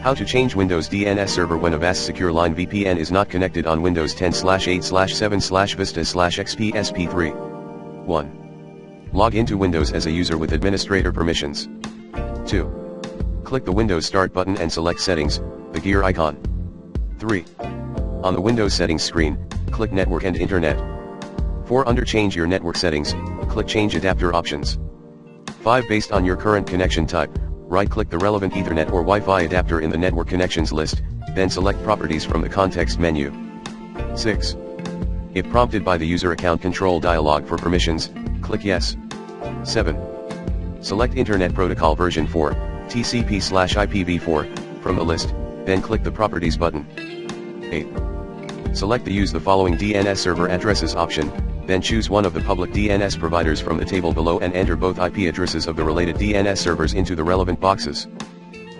How to change Windows DNS server when Avast SecureLine VPN is not connected on Windows 10/8/7/Vista/XP SP3. 1. Log into Windows as a user with administrator permissions. 2. Click the Windows Start button and select Settings, the gear icon. 3. On the Windows Settings screen, click Network and Internet. 4. Under Change your network settings, click Change Adapter Options. 5. Based on your current connection type, right-click the relevant Ethernet or Wi-Fi adapter in the network connections list, then select Properties from the context menu. 6. If prompted by the User Account Control dialog for permissions, click Yes. 7. Select Internet Protocol version 4, TCP/IPv4, from the list, then click the Properties button. 8. Select the Use the following DNS server addresses option, then choose one of the public DNS providers from the table below and enter both IP addresses of the related DNS servers into the relevant boxes.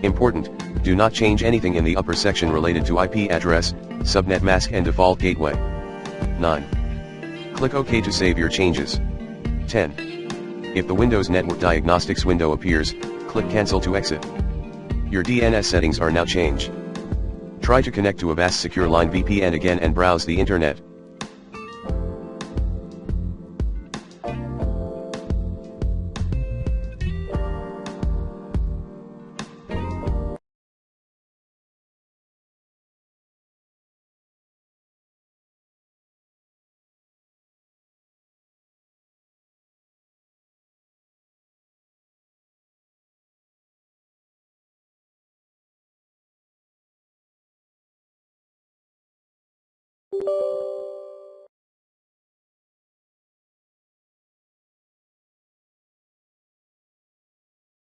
Important, do not change anything in the upper section related to IP address, subnet mask and default gateway. 9. Click OK to save your changes. 10. If the Windows Network Diagnostics window appears, click Cancel to exit. Your DNS settings are now changed. Try to connect to Avast SecureLine VPN again and browse the internet.